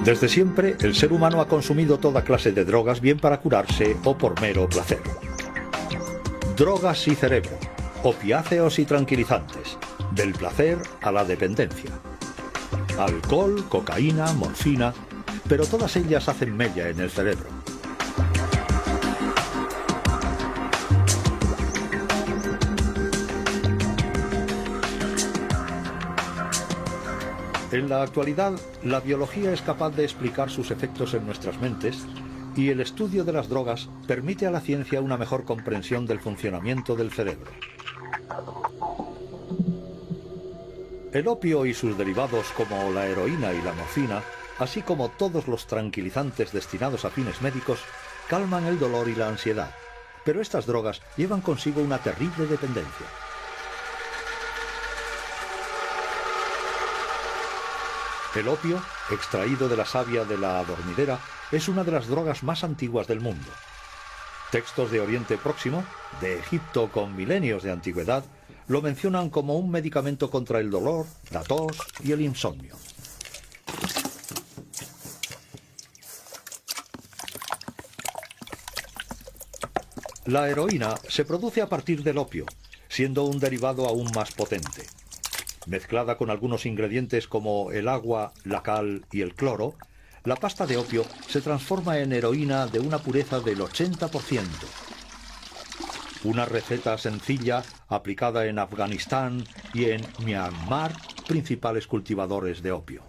Desde siempre, el ser humano ha consumido toda clase de drogas, bien para curarse o por mero placer. Drogas y cerebro, opiáceos y tranquilizantes, del placer a la dependencia. Alcohol, cocaína, morfina, pero todas ellas hacen mella en el cerebro. En la actualidad, la biología es capaz de explicar sus efectos en nuestras mentes y el estudio de las drogas permite a la ciencia una mejor comprensión del funcionamiento del cerebro. El opio y sus derivados como la heroína y la morfina, así como todos los tranquilizantes destinados a fines médicos, calman el dolor y la ansiedad, pero estas drogas llevan consigo una terrible dependencia. El opio, extraído de la savia de la adormidera, es una de las drogas más antiguas del mundo. Textos de Oriente Próximo, de Egipto con milenios de antigüedad, lo mencionan como un medicamento contra el dolor, la tos y el insomnio. La heroína se produce a partir del opio, siendo un derivado aún más potente. Mezclada con algunos ingredientes como el agua, la cal y el cloro, la pasta de opio se transforma en heroína de una pureza del 80%. Una receta sencilla aplicada en Afganistán y en Myanmar, principales cultivadores de opio.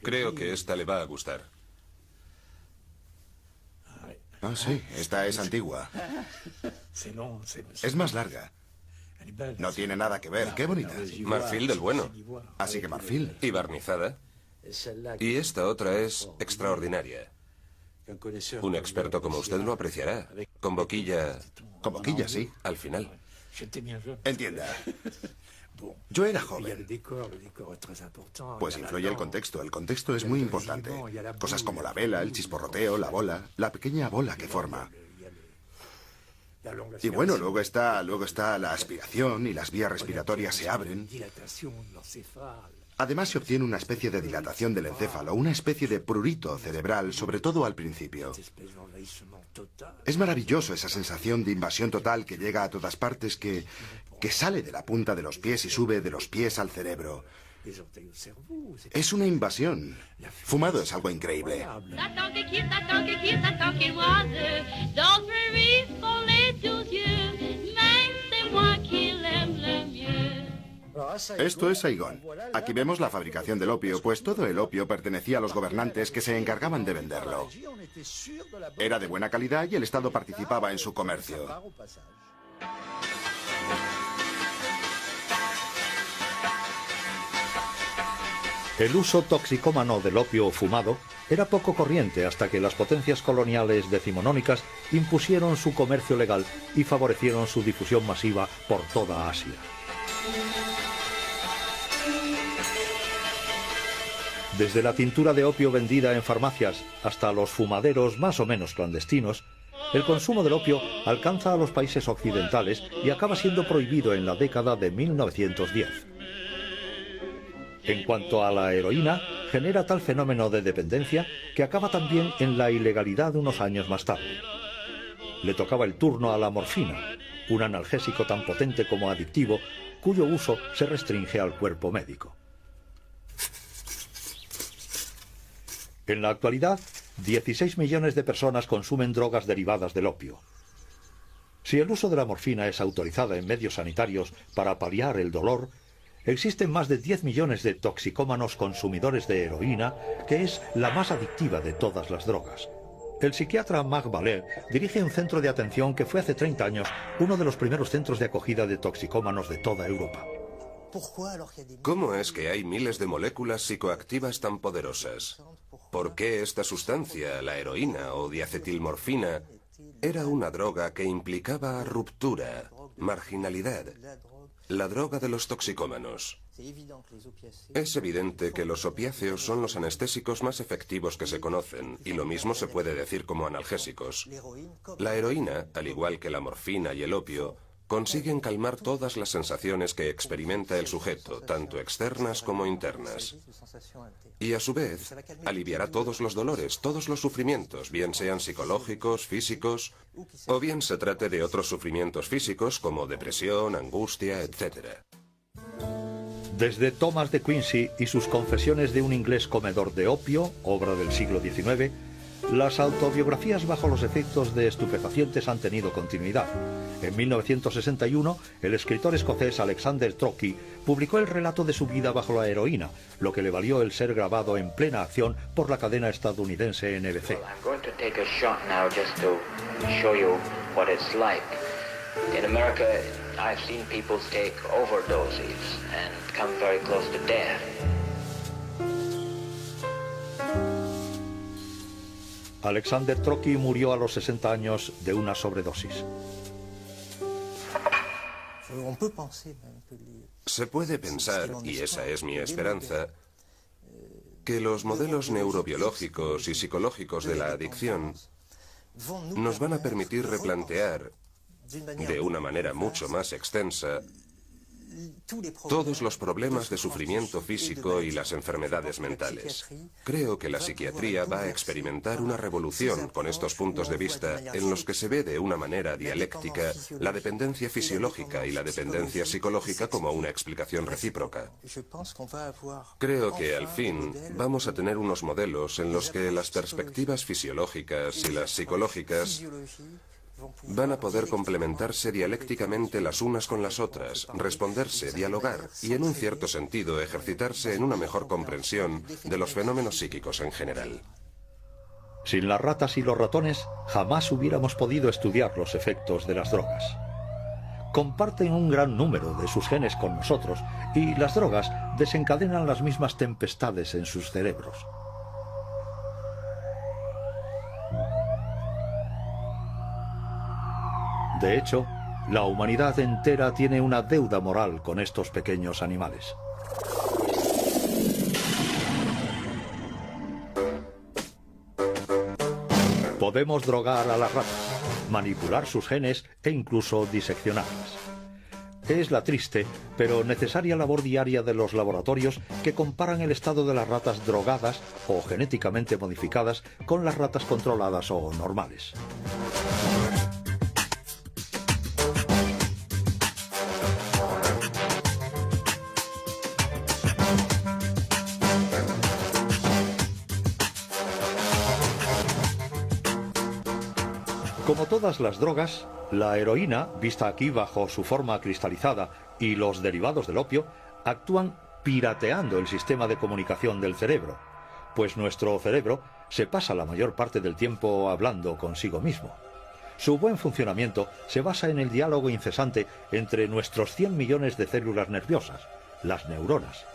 Creo que esta le va a gustar. Ah, sí, esta es antigua. Es más larga. No tiene nada que ver, qué bonita. Marfil del bueno. Así que marfil. Y barnizada. Y esta otra es extraordinaria. Un experto como usted lo apreciará. Con boquilla... Con boquilla, sí. Al final. Entienda. Yo era joven. Pues influye el contexto. El contexto es muy importante. Cosas como la vela, el chisporroteo, la bola, la pequeña bola que forma. Y bueno, luego está la aspiración y las vías respiratorias se abren. Además se obtiene una especie de dilatación del encéfalo, una especie de prurito cerebral, sobre todo al principio. Es maravilloso esa sensación de invasión total que llega a todas partes, que sale de la punta de los pies y sube de los pies al cerebro. Es una invasión. Fumado es algo increíble. Esto es Saigón. Aquí vemos la fabricación del opio, pues todo el opio pertenecía a los gobernantes que se encargaban de venderlo. Era de buena calidad y el Estado participaba en su comercio. El uso toxicómano del opio fumado era poco corriente hasta que las potencias coloniales decimonónicas impusieron su comercio legal y favorecieron su difusión masiva por toda Asia. Desde la tintura de opio vendida en farmacias hasta los fumaderos más o menos clandestinos, el consumo del opio alcanza a los países occidentales y acaba siendo prohibido en la década de 1910. En cuanto a la heroína, genera tal fenómeno de dependencia que acaba también en la ilegalidad unos años más tarde. Le tocaba el turno a la morfina, un analgésico tan potente como adictivo, cuyo uso se restringe al cuerpo médico. En la actualidad, 16 millones de personas consumen drogas derivadas del opio. Si el uso de la morfina es autorizada en medios sanitarios para paliar el dolor, existen más de 10 millones de toxicómanos consumidores de heroína, que es la más adictiva de todas las drogas. El psiquiatra Marc Vallée dirige un centro de atención que fue hace 30 años uno de los primeros centros de acogida de toxicómanos de toda Europa. ¿Cómo es que hay miles de moléculas psicoactivas tan poderosas? ¿Por qué esta sustancia, la heroína o diacetilmorfina, era una droga que implicaba ruptura, marginalidad? La droga de los toxicómanos. Es evidente que los opiáceos son los anestésicos más efectivos que se conocen, y lo mismo se puede decir como analgésicos. La heroína, al igual que la morfina y el opio, consiguen calmar todas las sensaciones que experimenta el sujeto, tanto externas como internas. Y a su vez, aliviará todos los dolores, todos los sufrimientos, bien sean psicológicos, físicos, o bien se trate de otros sufrimientos físicos como depresión, angustia, etc. Desde Thomas de Quincy y sus confesiones de un inglés comedor de opio, obra del siglo XIX, las autobiografías bajo los efectos de estupefacientes han tenido continuidad. En 1961, el escritor escocés Alexander Trocchi publicó el relato de su vida bajo la heroína, lo que le valió el ser grabado en plena acción por la cadena estadounidense NBC. In America, I've seen people take overdoses and come very close to death. Alexander Trocchi murió a los 60 años de una sobredosis. Se puede pensar, y esa es mi esperanza, que los modelos neurobiológicos y psicológicos de la adicción nos van a permitir replantear de una manera mucho más extensa todos los problemas de sufrimiento físico y las enfermedades mentales. Creo que la psiquiatría va a experimentar una revolución con estos puntos de vista en los que se ve de una manera dialéctica la dependencia fisiológica y la dependencia psicológica como una explicación recíproca. Creo que al fin vamos a tener unos modelos en los que las perspectivas fisiológicas y las psicológicas van a poder complementarse dialécticamente las unas con las otras, responderse, dialogar y, en un cierto sentido, ejercitarse en una mejor comprensión de los fenómenos psíquicos en general. Sin las ratas y los ratones, jamás hubiéramos podido estudiar los efectos de las drogas. Comparten un gran número de sus genes con nosotros y las drogas desencadenan las mismas tempestades en sus cerebros. De hecho, la humanidad entera tiene una deuda moral con estos pequeños animales. Podemos drogar a las ratas, manipular sus genes e incluso diseccionarlas. Es la triste, pero necesaria labor diaria de los laboratorios que comparan el estado de las ratas drogadas o genéticamente modificadas con las ratas controladas o normales. Como todas las drogas, la heroína, vista aquí bajo su forma cristalizada, y los derivados del opio, actúan pirateando el sistema de comunicación del cerebro, pues nuestro cerebro se pasa la mayor parte del tiempo hablando consigo mismo. Su buen funcionamiento se basa en el diálogo incesante entre nuestros 100 millones de células nerviosas, las neuronas.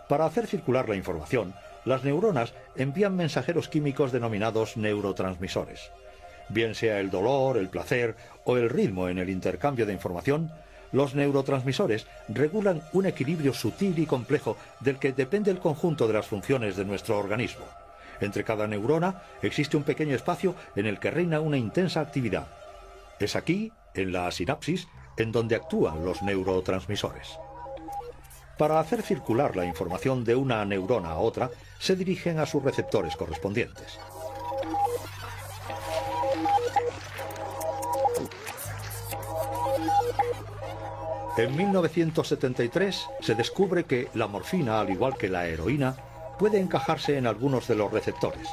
Para hacer circular la información, las neuronas envían mensajeros químicos denominados neurotransmisores. Bien sea el dolor, el placer o el ritmo en el intercambio de información, los neurotransmisores regulan un equilibrio sutil y complejo del que depende el conjunto de las funciones de nuestro organismo. Entre cada neurona existe un pequeño espacio en el que reina una intensa actividad. Es aquí, en la sinapsis, en donde actúan los neurotransmisores. Para hacer circular la información de una neurona a otra, se dirigen a sus receptores correspondientes. En 1973 se descubre que la morfina, al igual que la heroína, puede encajarse en algunos de los receptores.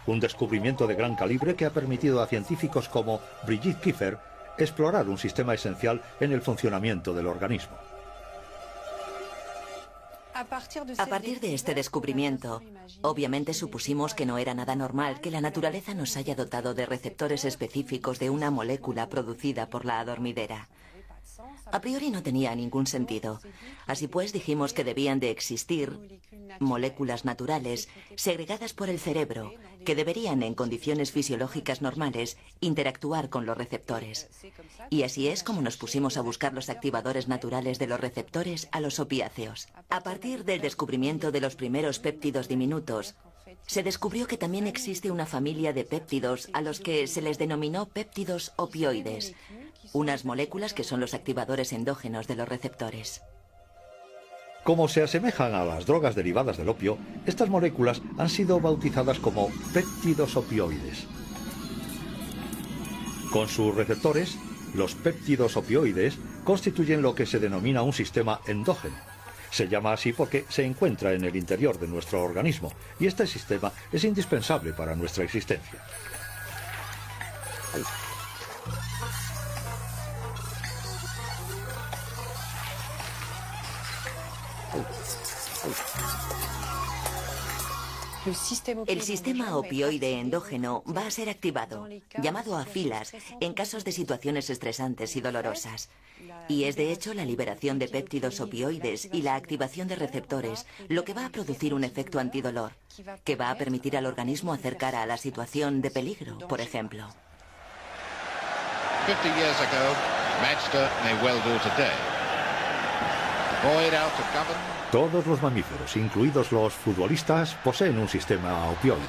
Un descubrimiento de gran calibre que ha permitido a científicos como Brigitte Kiefer explorar un sistema esencial en el funcionamiento del organismo. A partir de este descubrimiento, obviamente supusimos que no era nada normal que la naturaleza nos haya dotado de receptores específicos de una molécula producida por la adormidera. A priori no tenía ningún sentido. Así pues, dijimos que debían de existir moléculas naturales segregadas por el cerebro que deberían, en condiciones fisiológicas normales, interactuar con los receptores. Y así es como nos pusimos a buscar los activadores naturales de los receptores a los opiáceos. A partir del descubrimiento de los primeros péptidos diminutos, se descubrió que también existe una familia de péptidos a los que se les denominó péptidos opioides, unas moléculas que son los activadores endógenos de los receptores. Como se asemejan a las drogas derivadas del opio, estas moléculas han sido bautizadas como péptidos opioides. Con sus receptores, los péptidos opioides constituyen lo que se denomina un sistema endógeno. Se llama así porque se encuentra en el interior de nuestro organismo y este sistema es indispensable para nuestra existencia. El sistema opioide endógeno va a ser activado, llamado a filas, en casos de situaciones estresantes y dolorosas. Y es de hecho la liberación de péptidos opioides y la activación de receptores lo que va a producir un efecto antidolor, que va a permitir al organismo hacer cara a la situación de peligro, por ejemplo. 50 years ago, Manchester may well do today. Void out to govern. Todos los mamíferos, incluidos los futbolistas, poseen un sistema opioide.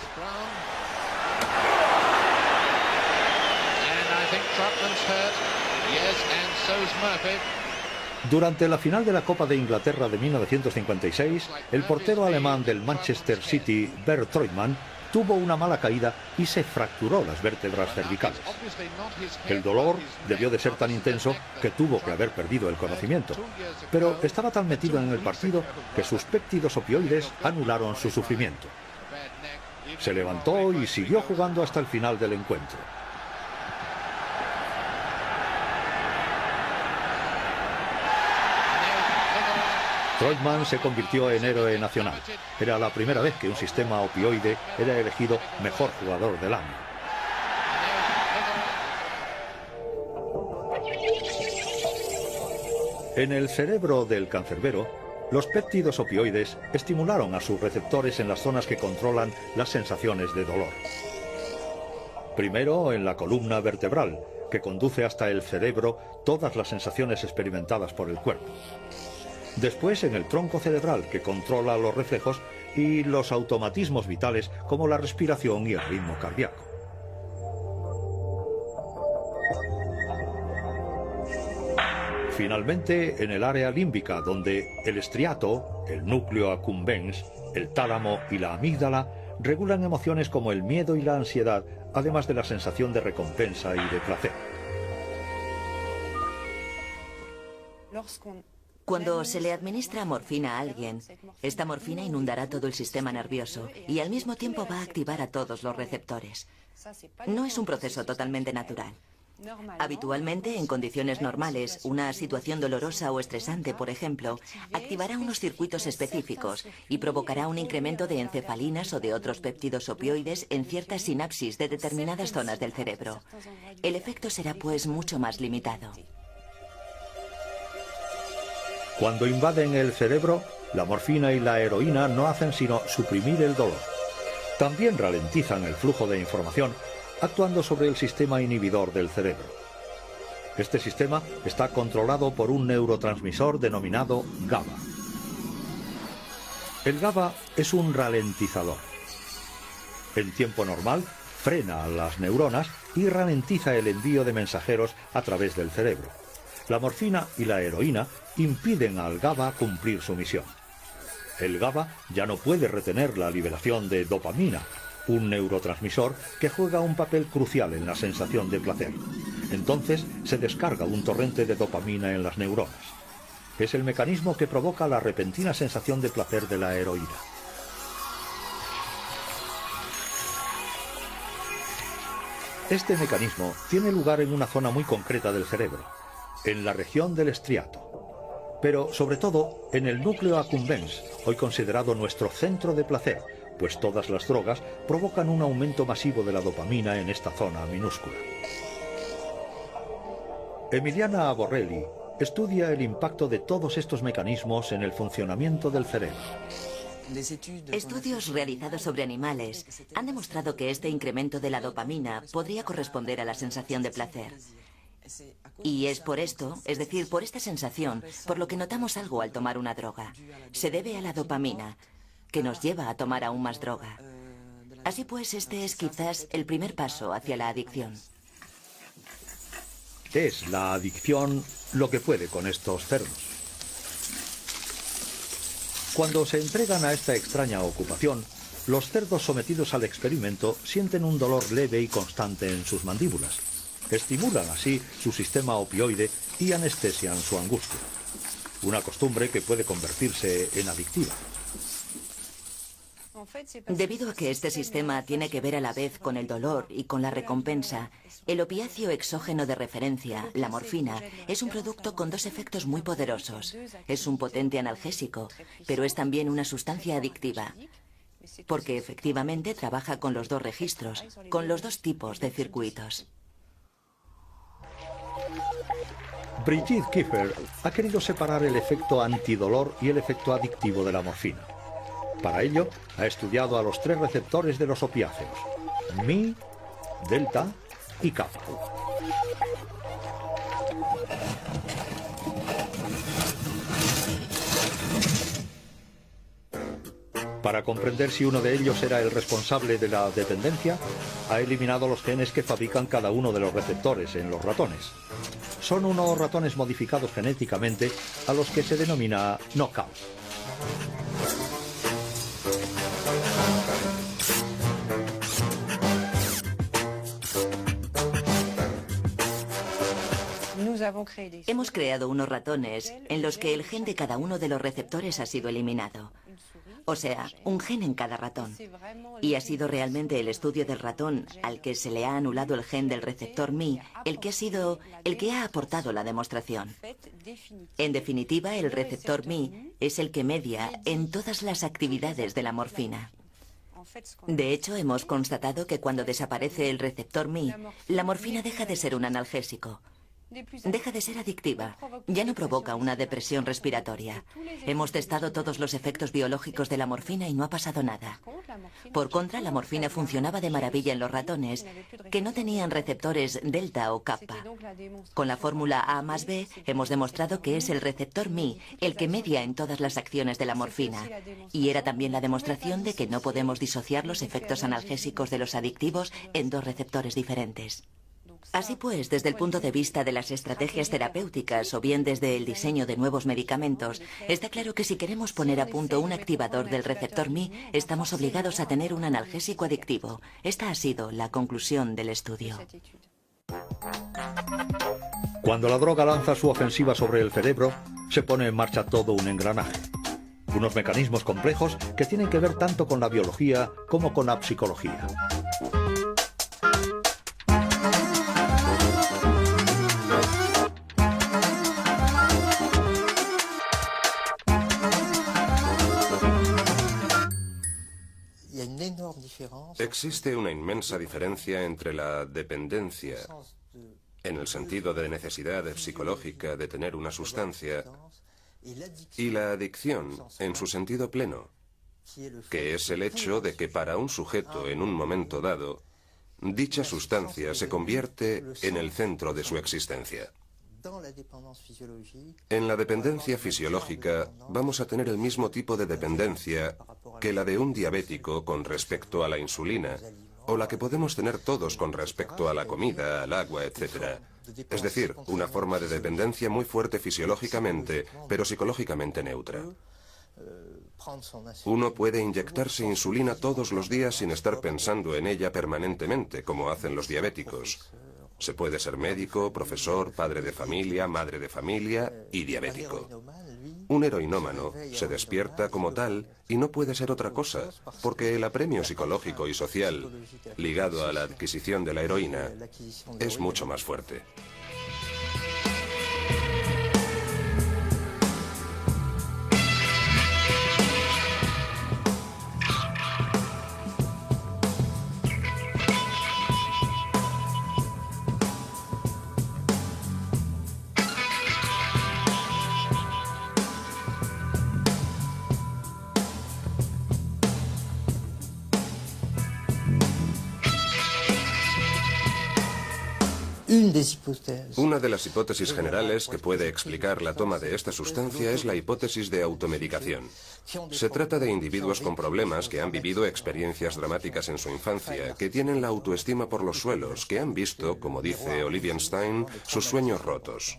Durante la final de la Copa de Inglaterra de 1956, el portero alemán del Manchester City, Bert Treutmann, tuvo una mala caída y se fracturó las vértebras cervicales. El dolor debió de ser tan intenso que tuvo que haber perdido el conocimiento, pero estaba tan metido en el partido que sus péptidos opioides anularon su sufrimiento. Se levantó y siguió jugando hasta el final del encuentro. Treutmann se convirtió en héroe nacional. Era la primera vez que un sistema opioide era elegido mejor jugador del año. En el cerebro del cancerbero, los péptidos opioides estimularon a sus receptores en las zonas que controlan las sensaciones de dolor. Primero en la columna vertebral, que conduce hasta el cerebro todas las sensaciones experimentadas por el cuerpo. Después en el tronco cerebral, que controla los reflejos y los automatismos vitales como la respiración y el ritmo cardíaco. Finalmente en el área límbica, donde el estriato, el núcleo accumbens, el tálamo y la amígdala regulan emociones como el miedo y la ansiedad, además de la sensación de recompensa y de placer. Cuando se le administra morfina a alguien, esta morfina inundará todo el sistema nervioso y al mismo tiempo va a activar a todos los receptores. No es un proceso totalmente natural. Habitualmente, en condiciones normales, una situación dolorosa o estresante, por ejemplo, activará unos circuitos específicos y provocará un incremento de encefalinas o de otros péptidos opioides en ciertas sinapsis de determinadas zonas del cerebro. El efecto será, pues, mucho más limitado. Cuando invaden el cerebro, la morfina y la heroína no hacen sino suprimir el dolor. También ralentizan el flujo de información, actuando sobre el sistema inhibidor del cerebro. Este sistema está controlado por un neurotransmisor denominado GABA. El GABA es un ralentizador. En tiempo normal, frena a las neuronas y ralentiza el envío de mensajeros a través del cerebro. La morfina y la heroína impiden al GABA cumplir su misión. El GABA ya no puede retener la liberación de dopamina, un neurotransmisor que juega un papel crucial en la sensación de placer. Entonces se descarga un torrente de dopamina en las neuronas. Es el mecanismo que provoca la repentina sensación de placer de la heroína. Este mecanismo tiene lugar en una zona muy concreta del cerebro, en la región del estriato, pero sobre todo en el núcleo accumbens, hoy considerado nuestro centro de placer, pues todas las drogas provocan un aumento masivo de la dopamina en esta zona minúscula. Emiliana Borrelli estudia el impacto de todos estos mecanismos en el funcionamiento del cerebro. Estudios realizados sobre animales han demostrado que este incremento de la dopamina podría corresponder a la sensación de placer. Y es por esto, es decir, por esta sensación, por lo que notamos algo al tomar una droga. Se debe a la dopamina, que nos lleva a tomar aún más droga. Así pues, este es quizás el primer paso hacia la adicción. Es la adicción lo que puede con estos cerdos. Cuando se entregan a esta extraña ocupación, los cerdos sometidos al experimento sienten un dolor leve y constante en sus mandíbulas. Estimulan así su sistema opioide y anestesian su angustia. Una costumbre que puede convertirse en adictiva. Debido a que este sistema tiene que ver a la vez con el dolor y con la recompensa, el opiáceo exógeno de referencia, la morfina, es un producto con dos efectos muy poderosos. Es un potente analgésico, pero es también una sustancia adictiva, porque efectivamente trabaja con los dos registros, con los dos tipos de circuitos. Brigitte Kiefer ha querido separar el efecto antidolor y el efecto adictivo de la morfina. Para ello, ha estudiado a los 3 receptores de los opiáceos: Mi, delta y kappa. Para comprender si uno de ellos era el responsable de la dependencia, ha eliminado los genes que fabrican cada uno de los receptores en los ratones. Son unos ratones modificados genéticamente a los que se denomina knockout. Hemos creado unos ratones en los que el gen de cada uno de los receptores ha sido eliminado. O sea, un gen en cada ratón. Y ha sido realmente el estudio del ratón al que se le ha anulado el gen del receptor Mi el que ha aportado la demostración. En definitiva, el receptor Mi es el que media en todas las actividades de la morfina. De hecho, hemos constatado que cuando desaparece el receptor Mi, la morfina deja de ser un analgésico. Deja de ser adictiva, ya no provoca una depresión respiratoria. Hemos testado todos los efectos biológicos de la morfina y no ha pasado nada. Por contra, la morfina funcionaba de maravilla en los ratones que no tenían receptores delta o kappa. Con la fórmula A más B hemos demostrado que es el receptor Mi el que media en todas las acciones de la morfina. Y era también la demostración de que no podemos disociar los efectos analgésicos de los adictivos en dos receptores diferentes. Así pues, desde el punto de vista de las estrategias terapéuticas o bien desde el diseño de nuevos medicamentos, está claro que si queremos poner a punto un activador del receptor Mi, estamos obligados a tener un analgésico adictivo. Esta ha sido la conclusión del estudio. Cuando la droga lanza su ofensiva sobre el cerebro, se pone en marcha todo un engranaje. Unos mecanismos complejos que tienen que ver tanto con la biología como con la psicología. Existe una inmensa diferencia entre la dependencia, en el sentido de necesidad psicológica de tener una sustancia, y la adicción, en su sentido pleno, que es el hecho de que para un sujeto en un momento dado, dicha sustancia se convierte en el centro de su existencia. En la dependencia fisiológica vamos a tener el mismo tipo de dependencia que la de un diabético con respecto a la insulina, o la que podemos tener todos con respecto a la comida, al agua, etc. Es decir, una forma de dependencia muy fuerte fisiológicamente, pero psicológicamente neutra. Uno puede inyectarse insulina todos los días sin estar pensando en ella permanentemente, como hacen los diabéticos. Se puede ser médico, profesor, padre de familia, madre de familia y diabético. Un heroinómano se despierta como tal y no puede ser otra cosa, porque el apremio psicológico y social ligado a la adquisición de la heroína es mucho más fuerte. Una de las hipótesis generales que puede explicar la toma de esta sustancia es la hipótesis de automedicación. Se trata de individuos con problemas que han vivido experiencias dramáticas en su infancia, que tienen la autoestima por los suelos, que han visto, como dice Olivier Stein, sus sueños rotos.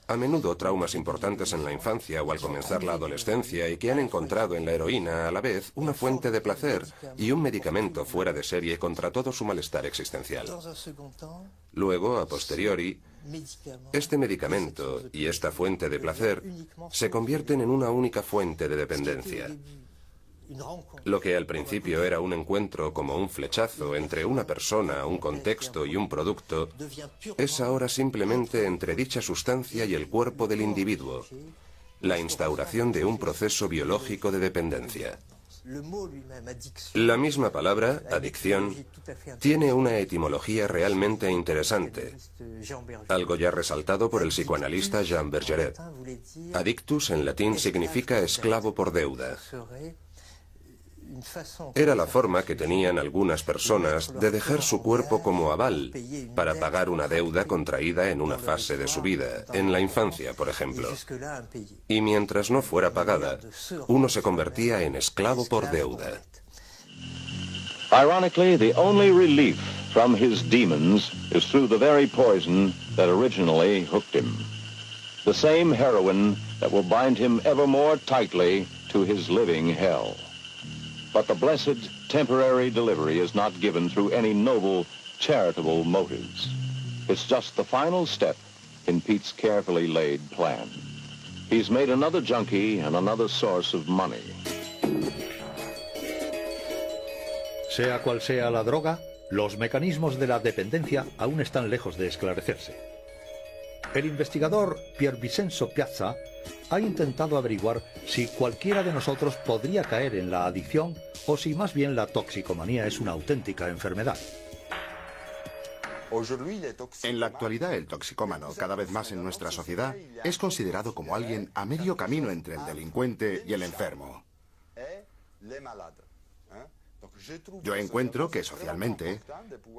A menudo traumas importantes en la infancia o al comenzar la adolescencia y que han encontrado en la heroína a la vez una fuente de placer y un medicamento fuera de serie contra todo su malestar existencial. Luego, a posteriori, este medicamento y esta fuente de placer se convierten en una única fuente de dependencia. Lo que al principio era un encuentro como un flechazo entre una persona, un contexto y un producto, es ahora simplemente entre dicha sustancia y el cuerpo del individuo, la instauración de un proceso biológico de dependencia. La misma palabra, adicción, tiene una etimología realmente interesante, algo ya resaltado por el psicoanalista Jean Bergeret. Adictus en latín significa esclavo por deuda. Era la forma que tenían algunas personas de dejar su cuerpo como aval para pagar una deuda contraída en una fase de su vida, en la infancia, por ejemplo. Y mientras no fuera pagada, uno se convertía en esclavo por deuda. Ironically, the only relief from his demons is through the very poison that originally hooked him. The same heroin that will bind him ever more tightly to his living hell. But the blessed temporary delivery is not given through any noble, charitable motives. It's just the final step in Pete's carefully laid plan. He's made another junkie and another source of money. Sea cual sea la droga, los mecanismos de la dependencia aún están lejos de esclarecerse. El investigador Pier Vincenzo Piazza ha intentado averiguar si cualquiera de nosotros podría caer en la adicción o si más bien la toxicomanía es una auténtica enfermedad. En la actualidad, el toxicómano, cada vez más en nuestra sociedad, es considerado como alguien a medio camino entre el delincuente y el enfermo. Yo encuentro que socialmente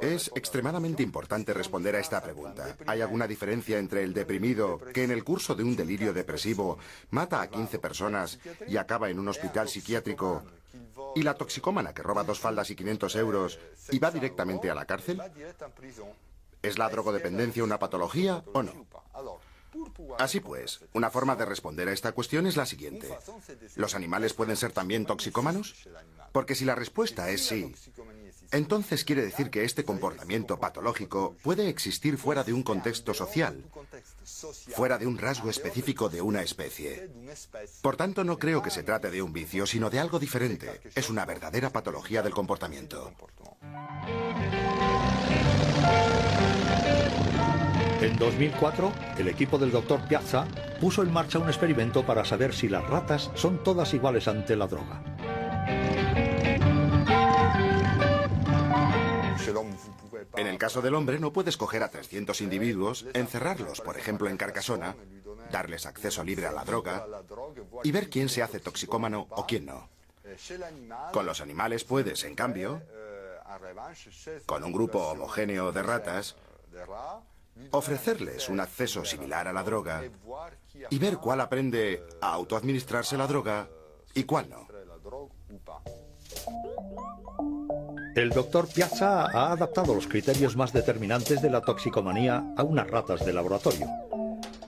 es extremadamente importante responder a esta pregunta. ¿Hay alguna diferencia entre el deprimido que en el curso de un delirio depresivo mata a 15 personas y acaba en un hospital psiquiátrico y la toxicómana que roba 2 faldas y 500 euros y va directamente a la cárcel? ¿Es la drogodependencia una patología o no? Así pues, una forma de responder a esta cuestión es la siguiente. ¿Los animales pueden ser también toxicómanos? Porque si la respuesta es sí, entonces quiere decir que este comportamiento patológico puede existir fuera de un contexto social, fuera de un rasgo específico de una especie. Por tanto, no creo que se trate de un vicio, sino de algo diferente. Es una verdadera patología del comportamiento. En 2004, el equipo del Dr. Piazza puso en marcha un experimento para saber si las ratas son todas iguales ante la droga. En el caso del hombre, no puedes coger a 300 individuos, encerrarlos, por ejemplo, en Carcassona, darles acceso libre a la droga y ver quién se hace toxicómano o quién no. Con los animales puedes, en cambio, con un grupo homogéneo de ratas, ofrecerles un acceso similar a la droga y ver cuál aprende a autoadministrarse la droga y cuál no. El Dr. Piazza ha adaptado los criterios más determinantes de la toxicomanía a unas ratas de laboratorio.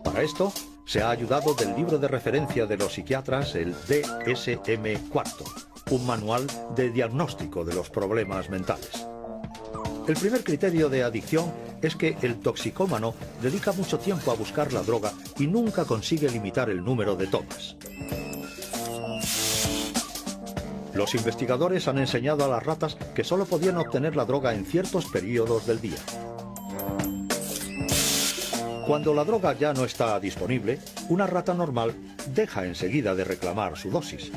Para esto, se ha ayudado del libro de referencia de los psiquiatras, el DSM-4, un manual de diagnóstico de los problemas mentales. El primer criterio de adicción es que el toxicómano dedica mucho tiempo a buscar la droga y nunca consigue limitar el número de tomas. Los investigadores han enseñado a las ratas que solo podían obtener la droga en ciertos periodos del día. Cuando la droga ya no está disponible, una rata normal deja enseguida de reclamar su dosis.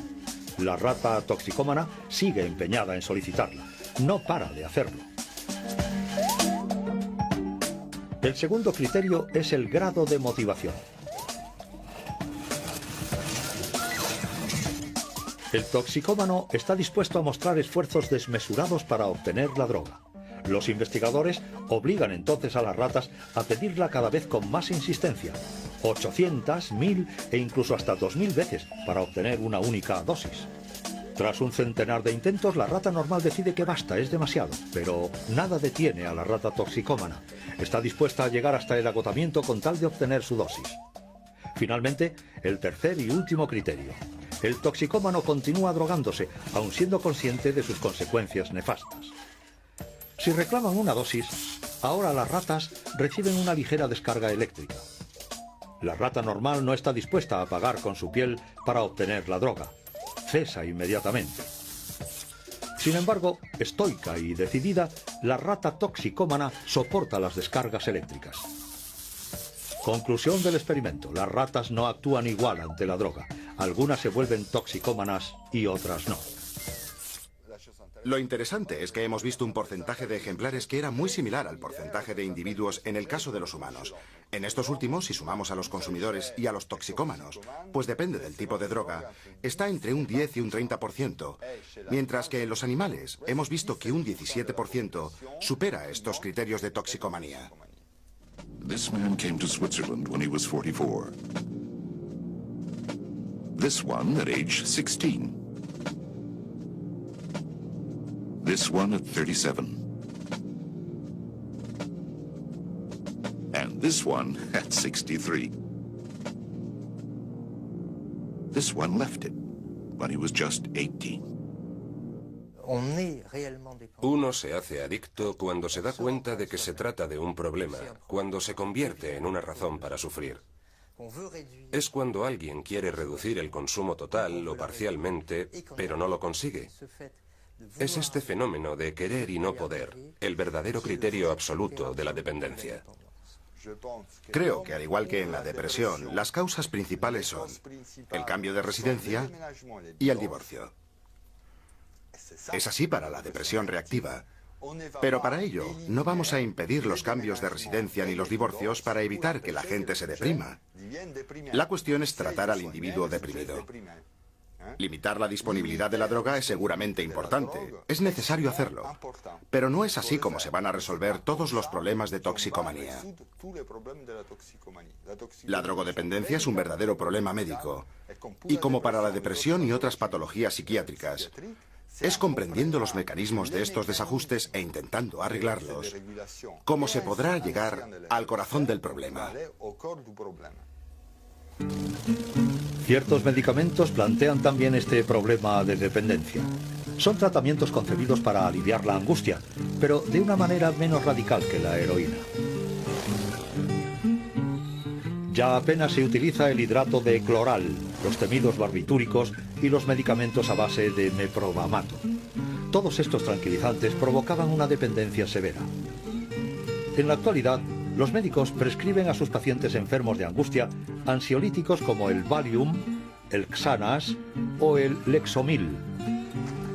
La rata toxicómana sigue empeñada en solicitarla, no para de hacerlo. El segundo criterio es el grado de motivación. El toxicómano está dispuesto a mostrar esfuerzos desmesurados para obtener la droga. Los investigadores obligan entonces a las ratas a pedirla cada vez con más insistencia, 800, 1000 e incluso hasta 2000 veces para obtener una única dosis. Tras un centenar de intentos, la rata normal decide que basta, es demasiado, pero nada detiene a la rata toxicómana. Está dispuesta a llegar hasta el agotamiento con tal de obtener su dosis. Finalmente, el tercer y último criterio. El toxicómano continúa drogándose, aun siendo consciente de sus consecuencias nefastas. Si reclaman una dosis, ahora las ratas reciben una ligera descarga eléctrica. La rata normal no está dispuesta a pagar con su piel para obtener la droga. Cesa inmediatamente. Sin embargo, estoica y decidida, la rata toxicómana soporta las descargas eléctricas. Conclusión del experimento: las ratas no actúan igual ante la droga. Algunas se vuelven toxicómanas y otras no. Lo interesante es que hemos visto un porcentaje de ejemplares que era muy similar al porcentaje de individuos en el caso de los humanos. En estos últimos, si sumamos a los consumidores y a los toxicómanos, pues depende del tipo de droga, está entre un 10 y un 30%, mientras que en los animales hemos visto que un 17% supera estos criterios de toxicomanía. This man came to Switzerland when he was 44. This one at age 16. This one at 37. And this one at 63. This one left it when he was just 18. Uno se hace adicto cuando se da cuenta de que se trata de un problema, cuando se convierte en una razón para sufrir. Es cuando alguien quiere reducir el consumo total o parcialmente, pero no lo consigue. Es este fenómeno de querer y no poder, el verdadero criterio absoluto de la dependencia. Creo que, al igual que en la depresión, las causas principales son el cambio de residencia y el divorcio. Es así para la depresión reactiva. Pero para ello, no vamos a impedir los cambios de residencia ni los divorcios para evitar que la gente se deprima. La cuestión es tratar al individuo deprimido. Limitar la disponibilidad de la droga es seguramente importante. Es necesario hacerlo. Pero no es así como se van a resolver todos los problemas de toxicomanía. La drogodependencia es un verdadero problema médico. Y como para la depresión y otras patologías psiquiátricas, es comprendiendo los mecanismos de estos desajustes e intentando arreglarlos cómo se podrá llegar al corazón del problema. Ciertos medicamentos plantean también este problema de dependencia. Son tratamientos concebidos para aliviar la angustia, pero de una manera menos radical que la heroína. Ya apenas se utiliza el hidrato de cloral, los temidos barbitúricos y los medicamentos a base de meprobamato. Todos estos tranquilizantes provocaban una dependencia severa. En la actualidad, los médicos prescriben a sus pacientes enfermos de angustia ansiolíticos como el Valium, el Xanax o el Lexomil,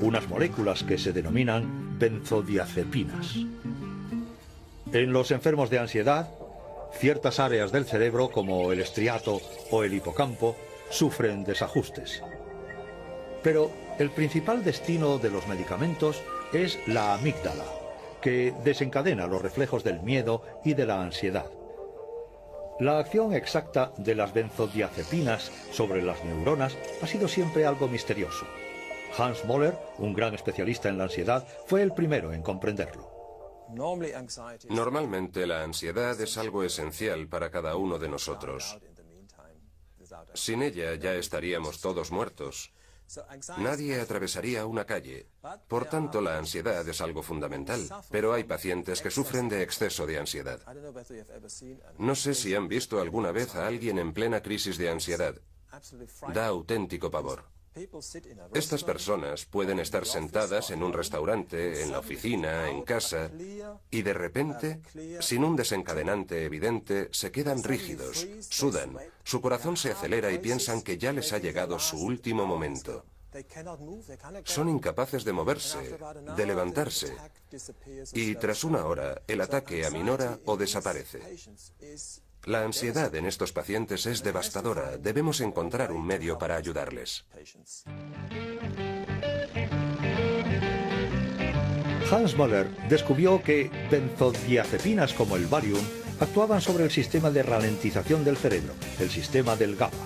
unas moléculas que se denominan benzodiazepinas. En los enfermos de ansiedad, ciertas áreas del cerebro, como el estriato o el hipocampo, sufren desajustes. Pero el principal destino de los medicamentos es la amígdala, que desencadena los reflejos del miedo y de la ansiedad. La acción exacta de las benzodiazepinas sobre las neuronas ha sido siempre algo misterioso. Hans Möller, un gran especialista en la ansiedad, fue el primero en comprenderlo. Normalmente la ansiedad es algo esencial para cada uno de nosotros. Sin ella ya estaríamos todos muertos. Nadie atravesaría una calle. Por tanto, la ansiedad es algo fundamental. Pero hay pacientes que sufren de exceso de ansiedad. No sé si han visto alguna vez a alguien en plena crisis de ansiedad. Da auténtico pavor. Estas personas pueden estar sentadas en un restaurante, en la oficina, en casa, y de repente, sin un desencadenante evidente, se quedan rígidos, sudan, su corazón se acelera y piensan que ya les ha llegado su último momento. Son incapaces de moverse, de levantarse, y tras una hora el ataque aminora o desaparece. La ansiedad en estos pacientes es devastadora. Debemos encontrar un medio para ayudarles. Hans Möller descubrió que benzodiazepinas como el Valium actuaban sobre el sistema de ralentización del cerebro, el sistema del GABA.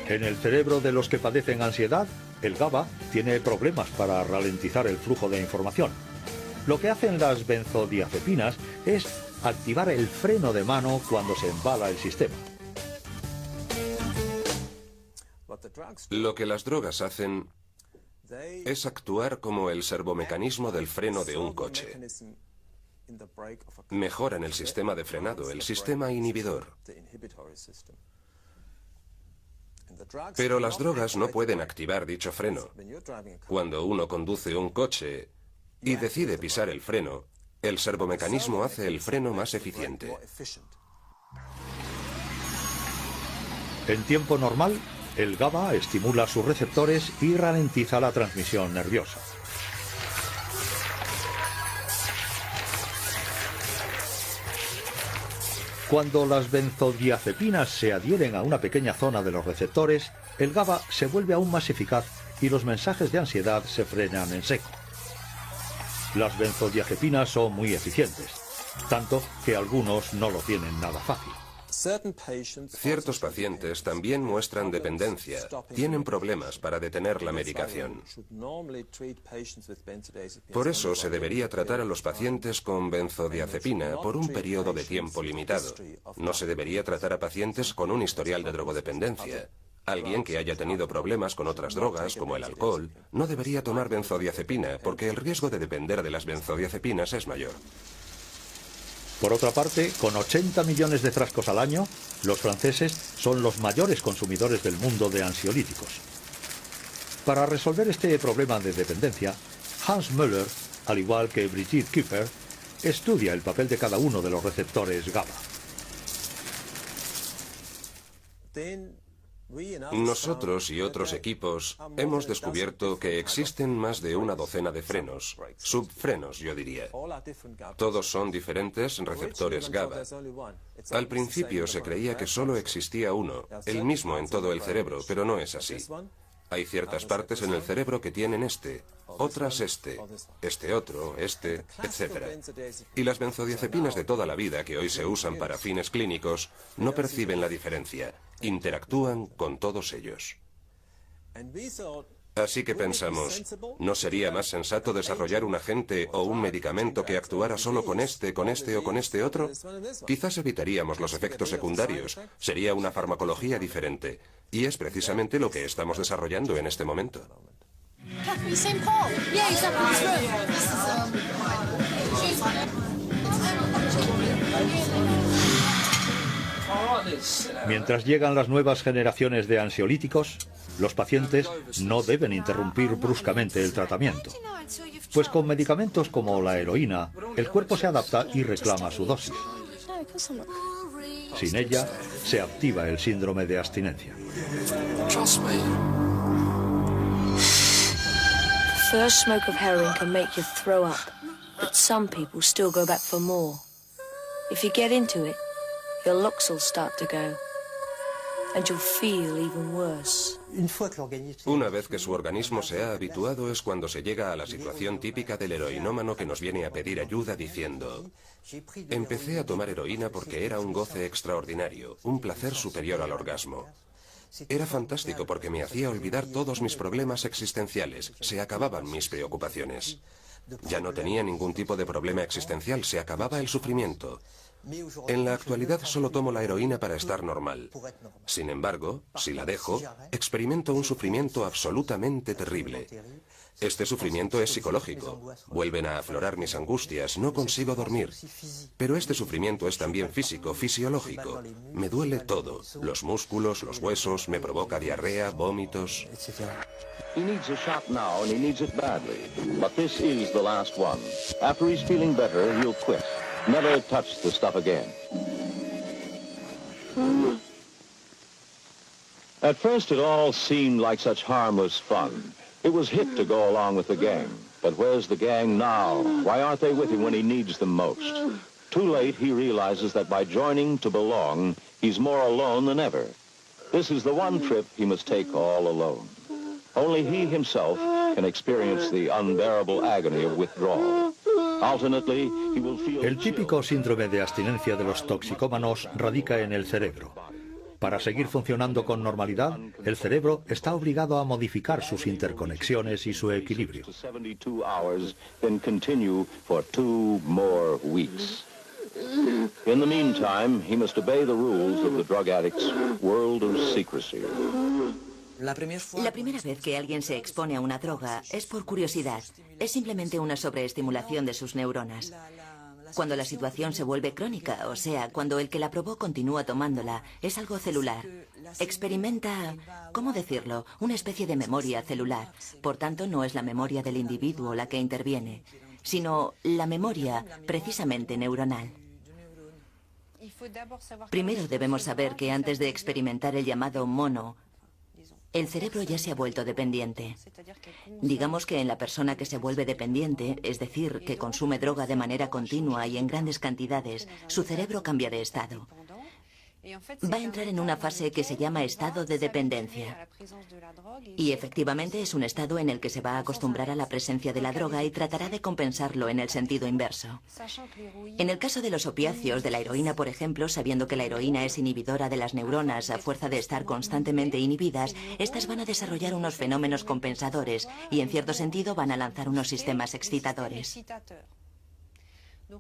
En el cerebro de los que padecen ansiedad, el GABA tiene problemas para ralentizar el flujo de información. Lo que hacen las benzodiazepinas es activar el freno de mano cuando se embala el sistema. Lo que las drogas hacen es actuar como el servomecanismo del freno de un coche. Mejoran el sistema de frenado, el sistema inhibidor. Pero las drogas no pueden activar dicho freno. Cuando uno conduce un coche y decide pisar el freno, el servomecanismo hace el freno más eficiente. En tiempo normal, el GABA estimula sus receptores y ralentiza la transmisión nerviosa. Cuando las benzodiazepinas se adhieren a una pequeña zona de los receptores, el GABA se vuelve aún más eficaz y los mensajes de ansiedad se frenan en seco. Las benzodiazepinas son muy eficientes, tanto que algunos no lo tienen nada fácil. Ciertos pacientes también muestran dependencia, tienen problemas para detener la medicación. Por eso se debería tratar a los pacientes con benzodiazepina por un periodo de tiempo limitado. No se debería tratar a pacientes con un historial de drogodependencia. Alguien que haya tenido problemas con otras drogas, como el alcohol, no debería tomar benzodiazepina porque el riesgo de depender de las benzodiazepinas es mayor. Por otra parte, con 80 millones de frascos al año, los franceses son los mayores consumidores del mundo de ansiolíticos. Para resolver este problema de dependencia, Hans Möller, al igual que Brigitte Kiefer, estudia el papel de cada uno de los receptores GABA. Nosotros y otros equipos hemos descubierto que existen más de una docena de frenos, subfrenos yo diría. Todos son diferentes receptores GABA. Al principio se creía que solo existía uno, el mismo en todo el cerebro, pero no es así. Hay ciertas partes en el cerebro que tienen otras este otro, etc. Y las benzodiazepinas de toda la vida que hoy se usan para fines clínicos no perciben la diferencia, interactúan con todos ellos. Así que pensamos, ¿no sería más sensato desarrollar un agente o un medicamento que actuara solo con este o con este otro? Quizás evitaríamos los efectos secundarios, sería una farmacología diferente, y es precisamente lo que estamos desarrollando en este momento. Mientras llegan las nuevas generaciones de ansiolíticos, los pacientes no deben interrumpir bruscamente el tratamiento, pues con medicamentos como la heroína, el cuerpo se adapta y reclama su dosis. Sin ella, se activa el síndrome de abstinencia. First smoke of heroin can make you throw up, but some people still go back for more. If you get into it, your looks will start to go, and you'll feel even worse. Una vez que su organismo se ha habituado es cuando se llega a la situación típica del heroinómano que nos viene a pedir ayuda diciendo: empecé a tomar heroína porque era un goce extraordinario, un placer superior al orgasmo. Era fantástico porque me hacía olvidar todos mis problemas existenciales, se acababan mis preocupaciones. Ya no tenía ningún tipo de problema existencial, se acababa el sufrimiento. En la actualidad solo tomo la heroína para estar normal. Sin embargo, si la dejo, experimento un sufrimiento absolutamente terrible. Este sufrimiento es psicológico. Vuelven a aflorar mis angustias, no consigo dormir. Pero este sufrimiento es también físico, fisiológico. Me duele todo. Los músculos, los huesos, me provoca diarrea, vómitos. He needs a shot now and he needs it badly. But this is the last one. After he's feeling better, he'll quit. Never touch the stuff again. At first it all seemed like such harmless fun. It was hip to go along with the gang. But where's the gang now? Why aren't they with him when he needs them most? Too late, he realizes that by joining to belong, he's more alone than ever. This is the one trip he must take all alone. Only he himself can experience the unbearable agony of withdrawal. Alternately, he will feel... El típico síndrome de abstinencia de los toxicómanos radica en el cerebro. Para seguir funcionando con normalidad, el cerebro está obligado a modificar sus interconexiones y su equilibrio. In the meantime, he must obey the rules of the drug addict's world of secrecy. La primera vez que alguien se expone a una droga es por curiosidad. Es simplemente una sobreestimulación de sus neuronas. Cuando la situación se vuelve crónica, o sea, cuando el que la probó continúa tomándola, es algo celular. Experimenta, ¿cómo decirlo?, una especie de memoria celular. Por tanto, no es la memoria del individuo la que interviene, sino la memoria precisamente neuronal. Primero debemos saber que antes de experimentar el llamado mono, el cerebro ya se ha vuelto dependiente. Digamos que en la persona que se vuelve dependiente, es decir, que consume droga de manera continua y en grandes cantidades, su cerebro cambia de estado. Va a entrar en una fase que se llama estado de dependencia. Y efectivamente es un estado en el que se va a acostumbrar a la presencia de la droga y tratará de compensarlo en el sentido inverso. En el caso de los opiáceos, de la heroína, por ejemplo, sabiendo que la heroína es inhibidora de las neuronas a fuerza de estar constantemente inhibidas, estas van a desarrollar unos fenómenos compensadores y en cierto sentido van a lanzar unos sistemas excitadores.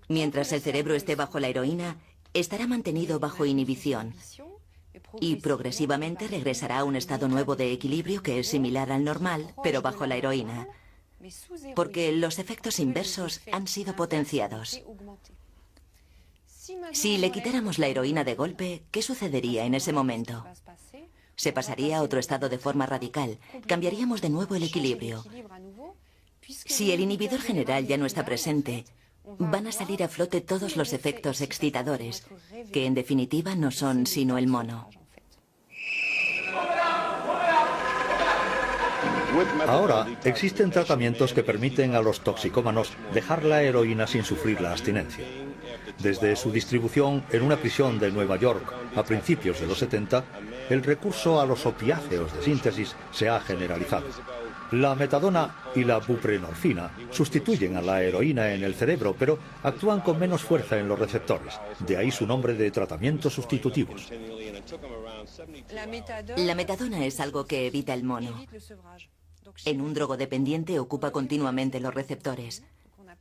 Mientras el cerebro esté bajo la heroína, estará mantenido bajo inhibición y progresivamente regresará a un estado nuevo de equilibrio que es similar al normal, pero bajo la heroína, porque los efectos inversos han sido potenciados. Si le quitáramos la heroína de golpe, ¿qué sucedería en ese momento? Se pasaría a otro estado de forma radical, cambiaríamos de nuevo el equilibrio. Si el inhibidor general ya no está presente, van a salir a flote todos los efectos excitadores, que en definitiva no son sino el mono. Ahora, existen tratamientos que permiten a los toxicómanos dejar la heroína sin sufrir la abstinencia. Desde su distribución en una prisión de Nueva York a principios de los 70, el recurso a los opiáceos de síntesis se ha generalizado. La metadona y la buprenorfina sustituyen a la heroína en el cerebro, pero actúan con menos fuerza en los receptores. De ahí su nombre de tratamientos sustitutivos. La metadona es algo que evita el mono. En un drogodependiente ocupa continuamente los receptores.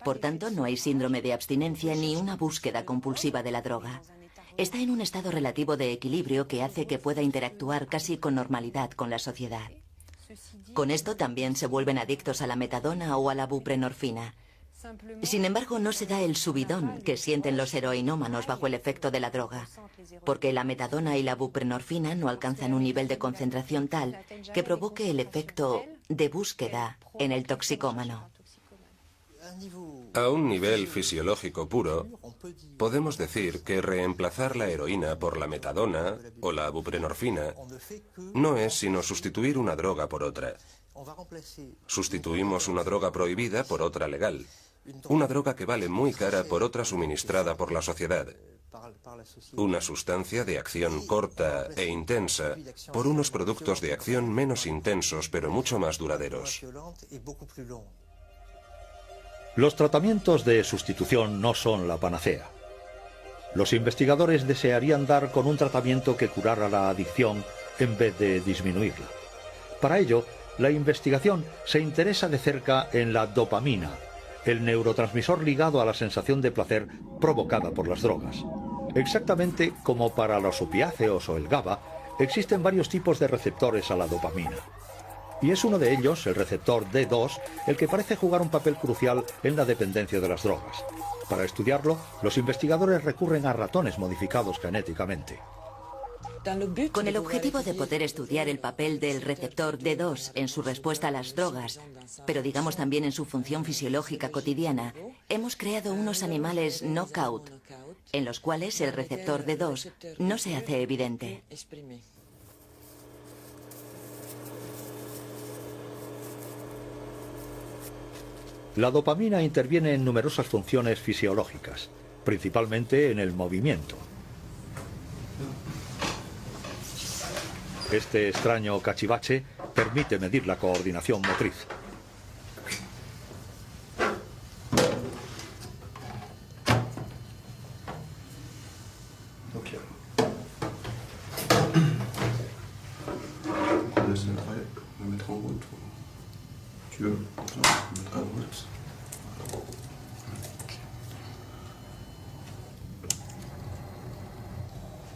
Por tanto, no hay síndrome de abstinencia ni una búsqueda compulsiva de la droga. Está en un estado relativo de equilibrio que hace que pueda interactuar casi con normalidad con la sociedad. Con esto también se vuelven adictos a la metadona o a la buprenorfina. Sin embargo, no se da el subidón que sienten los heroinómanos bajo el efecto de la droga, porque la metadona y la buprenorfina no alcanzan un nivel de concentración tal que provoque el efecto de búsqueda en el toxicómano. A un nivel fisiológico puro, podemos decir que reemplazar la heroína por la metadona o la buprenorfina no es sino sustituir una droga por otra. Sustituimos una droga prohibida por otra legal. Una droga que vale muy cara por otra suministrada por la sociedad. Una sustancia de acción corta e intensa por unos productos de acción menos intensos pero mucho más duraderos. Los tratamientos de sustitución no son la panacea. Los investigadores desearían dar con un tratamiento que curara la adicción en vez de disminuirla. Para ello, la investigación se interesa de cerca en la dopamina, el neurotransmisor ligado a la sensación de placer provocada por las drogas. Exactamente como para los opiáceos o el GABA, existen varios tipos de receptores a la dopamina. Y es uno de ellos, el receptor D2, el que parece jugar un papel crucial en la dependencia de las drogas. Para estudiarlo, los investigadores recurren a ratones modificados genéticamente. Con el objetivo de poder estudiar el papel del receptor D2 en su respuesta a las drogas, pero digamos también en su función fisiológica cotidiana, hemos creado unos animales knockout, en los cuales el receptor D2 no se hace evidente. La dopamina interviene en numerosas funciones fisiológicas. principalmente en el movimiento. Este extraño cachivache permite medir la coordinación motriz.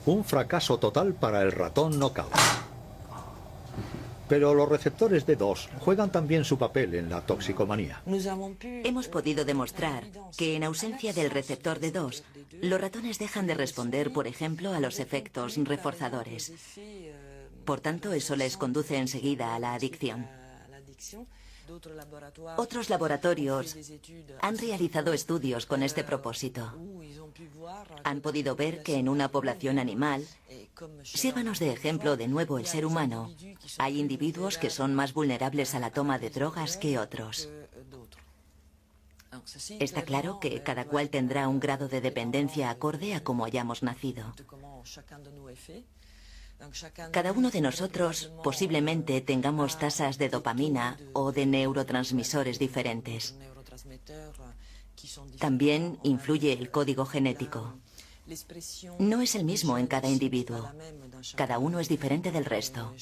Un fracaso total para el ratón Knockout. Pero los receptores D2 juegan también su papel en la toxicomanía. Hemos podido demostrar que en ausencia del receptor D2, los ratones dejan de responder, por ejemplo, a los efectos reforzadores. Por tanto, eso les conduce enseguida a la adicción. Otros laboratorios han realizado estudios con este propósito. Han podido ver que en una población animal, sírvanos de ejemplo de nuevo el ser humano, hay individuos que son más vulnerables a la toma de drogas que otros. Está claro que cada cual tendrá un grado de dependencia acorde a cómo hayamos nacido. Cada uno de nosotros posiblemente tengamos tasas de dopamina o de neurotransmisores diferentes. También influye el código genético. No es el mismo en cada individuo. Cada uno es diferente del resto.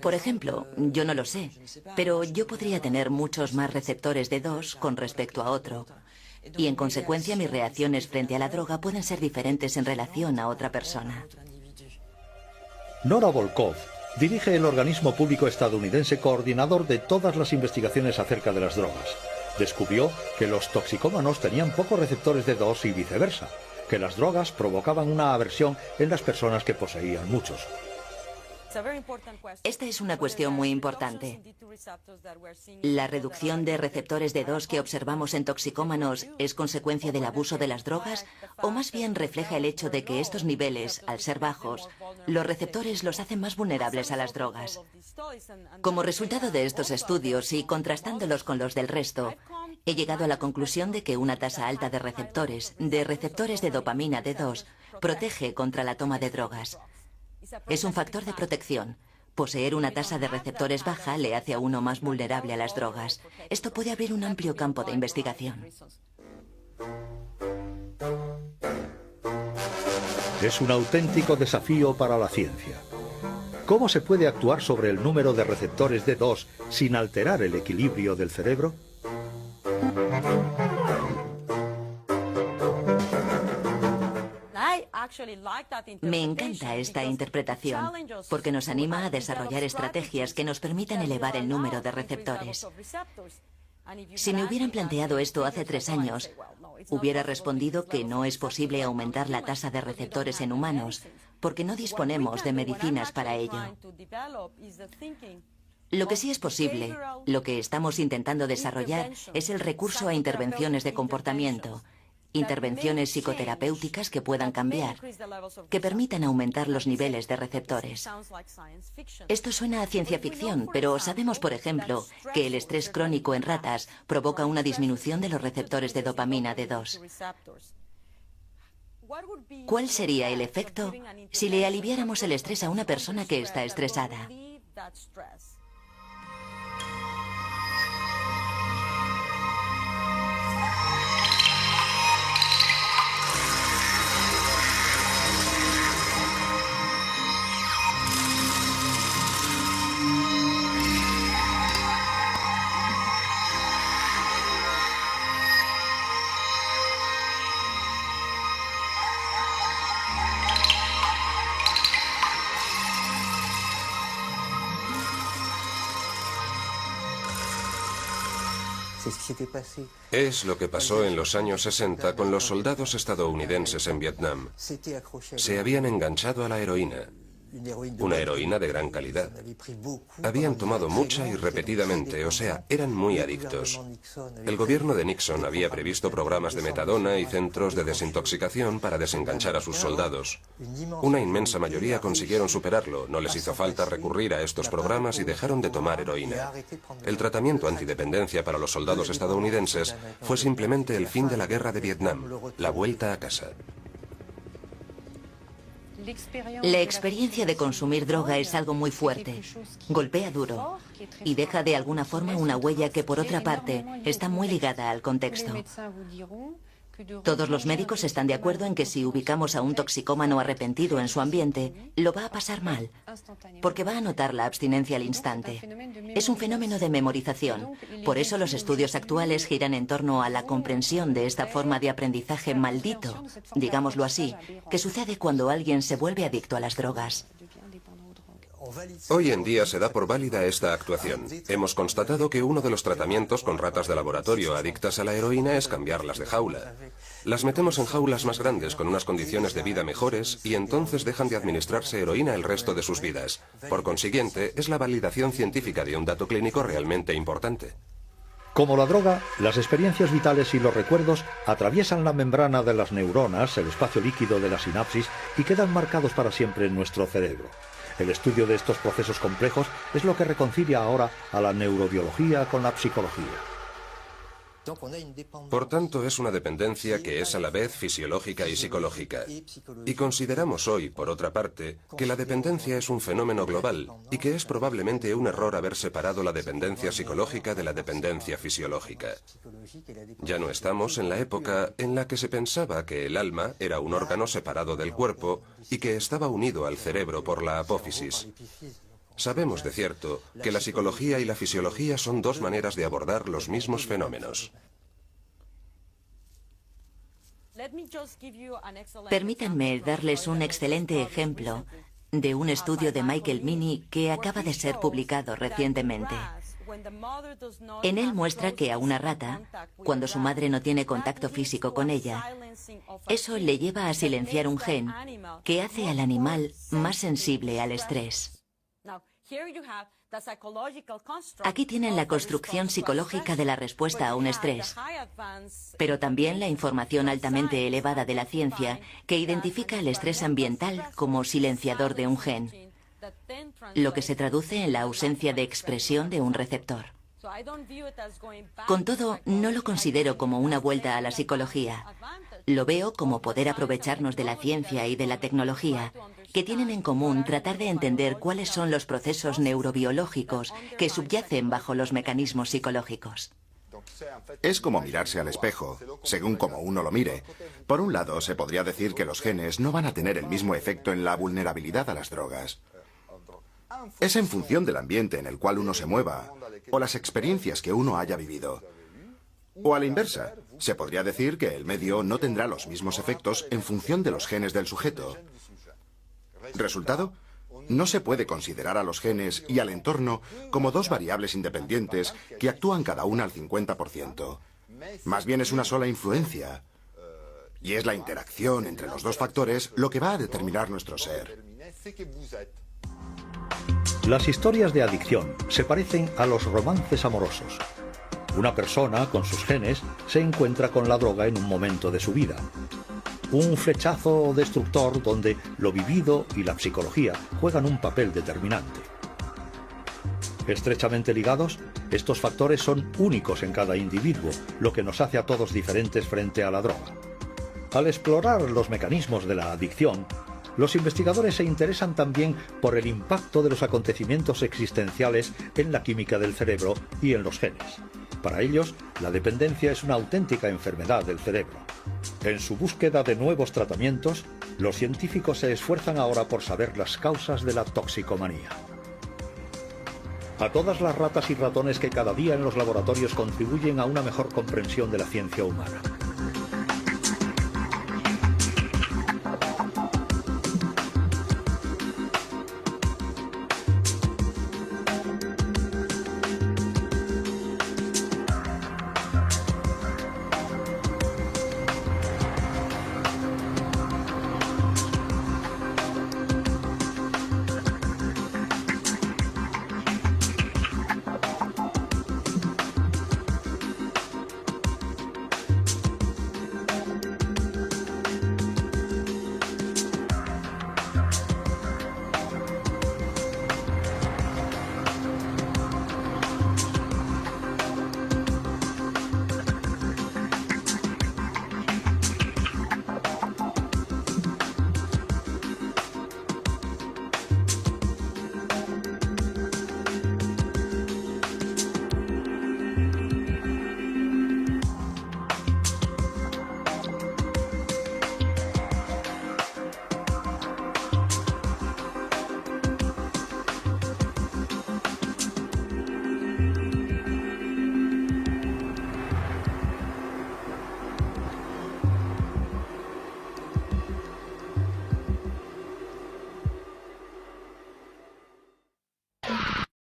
Por ejemplo, yo no lo sé, pero yo podría tener muchos más receptores D2 con respecto a otro. Y en consecuencia mis reacciones frente a la droga pueden ser diferentes en relación a otra persona. Nora Volkov dirige el organismo público estadounidense coordinador de todas las investigaciones acerca de las drogas. Descubrió que los toxicómanos tenían pocos receptores D2 y viceversa, que las drogas provocaban una aversión en las personas que poseían muchos. Esta es una cuestión muy importante. ¿La reducción de receptores D2 que observamos en toxicómanos es consecuencia del abuso de las drogas o más bien refleja el hecho de que estos niveles, al ser bajos, los receptores los hacen más vulnerables a las drogas? Como resultado de estos estudios y contrastándolos con los del resto, he llegado a la conclusión de que una tasa alta de receptores de dopamina D2 protege contra la toma de drogas. Es un factor de protección. Poseer una tasa de receptores baja le hace a uno más vulnerable a las drogas. Esto puede abrir un amplio campo de investigación. Es un auténtico desafío para la ciencia. ¿Cómo se puede actuar sobre el número de receptores D2 sin alterar el equilibrio del cerebro? Me encanta esta interpretación porque nos anima a desarrollar estrategias que nos permitan elevar el número de receptores. Si me hubieran planteado esto hace 3 años, hubiera respondido que no es posible aumentar la tasa de receptores en humanos porque no disponemos de medicinas para ello. Lo que sí es posible, lo que estamos intentando desarrollar, es el recurso a intervenciones de comportamiento, intervenciones psicoterapéuticas que puedan cambiar, que permitan aumentar los niveles de receptores. Esto suena a ciencia ficción, pero sabemos, por ejemplo, que el estrés crónico en ratas provoca una disminución de los receptores de dopamina D2. ¿Cuál sería el efecto si le aliviáramos el estrés a una persona que está estresada? Es lo que pasó en los años 60 con los soldados estadounidenses en Vietnam. Se habían enganchado a la heroína una heroína de gran calidad. Habían tomado mucha y repetidamente, o sea, eran muy adictos. El gobierno de Nixon había previsto programas de metadona y centros de desintoxicación para desenganchar a sus soldados. Una inmensa mayoría consiguieron superarlo, no les hizo falta recurrir a estos programas y dejaron de tomar heroína. El tratamiento antidependencia para los soldados estadounidenses fue simplemente el fin de la guerra de Vietnam, la vuelta a casa. La experiencia de consumir droga es algo muy fuerte. Golpea duro y deja de alguna forma una huella que, por otra parte, está muy ligada al contexto. Todos los médicos están de acuerdo en que si ubicamos a un toxicómano arrepentido en su ambiente, lo va a pasar mal, porque va a notar la abstinencia al instante. Es un fenómeno de memorización. Por eso los estudios actuales giran en torno a la comprensión de esta forma de aprendizaje maldito, digámoslo así, que sucede cuando alguien se vuelve adicto a las drogas. Hoy en día se da por válida esta actuación. Hemos constatado que uno de los tratamientos con ratas de laboratorio adictas a la heroína es cambiarlas de jaula. Las metemos en jaulas más grandes con unas condiciones de vida mejores y entonces dejan de administrarse heroína el resto de sus vidas. Por consiguiente, es la validación científica de un dato clínico realmente importante. Como la droga, las experiencias vitales y los recuerdos atraviesan la membrana de las neuronas, el espacio líquido de la sinapsis, y quedan marcados para siempre en nuestro cerebro. El estudio de estos procesos complejos es lo que reconcilia ahora a la neurobiología con la psicología. Por tanto, es una dependencia que es a la vez fisiológica y psicológica. Y consideramos hoy, por otra parte, que la dependencia es un fenómeno global y que es probablemente un error haber separado la dependencia psicológica de la dependencia fisiológica. Ya no estamos en la época en la que se pensaba que el alma era un órgano separado del cuerpo y que estaba unido al cerebro por la apófisis. Sabemos de cierto que la psicología y la fisiología son dos maneras de abordar los mismos fenómenos. Permítanme darles un excelente ejemplo de un estudio de Michael Meaney que acaba de ser publicado recientemente. En él muestra que a una rata, cuando su madre no tiene contacto físico con ella, eso le lleva a silenciar un gen que hace al animal más sensible al estrés. Aquí tienen la construcción psicológica de la respuesta a un estrés, pero también la información altamente elevada de la ciencia que identifica el estrés ambiental como silenciador de un gen, lo que se traduce en la ausencia de expresión de un receptor. Con todo, no lo considero como una vuelta a la psicología. Lo veo como poder aprovecharnos de la ciencia y de la tecnología, que tienen en común tratar de entender cuáles son los procesos neurobiológicos que subyacen bajo los mecanismos psicológicos. Es como mirarse al espejo, según como uno lo mire. Por un lado, se podría decir que los genes no van a tener el mismo efecto en la vulnerabilidad a las drogas. Es en función del ambiente en el cual uno se mueva, o las experiencias que uno haya vivido. O a la inversa, se podría decir que el medio no tendrá los mismos efectos en función de los genes del sujeto. Resultado, no se puede considerar a los genes y al entorno como dos variables independientes que actúan cada una al 50%. Más bien es una sola influencia. Y es la interacción entre los dos factores lo que va a determinar nuestro ser. Las historias de adicción se parecen a los romances amorosos. Una persona, con sus genes, se encuentra con la droga en un momento de su vida. Un flechazo destructor donde lo vivido y la psicología juegan un papel determinante. Estrechamente ligados, estos factores son únicos en cada individuo, lo que nos hace a todos diferentes frente a la droga. Al explorar los mecanismos de la adicción, los investigadores se interesan también por el impacto de los acontecimientos existenciales en la química del cerebro y en los genes. Para ellos, la dependencia es una auténtica enfermedad del cerebro. En su búsqueda de nuevos tratamientos, los científicos se esfuerzan ahora por saber las causas de la toxicomanía. A todas las ratas y ratones que cada día en los laboratorios contribuyen a una mejor comprensión de la ciencia humana.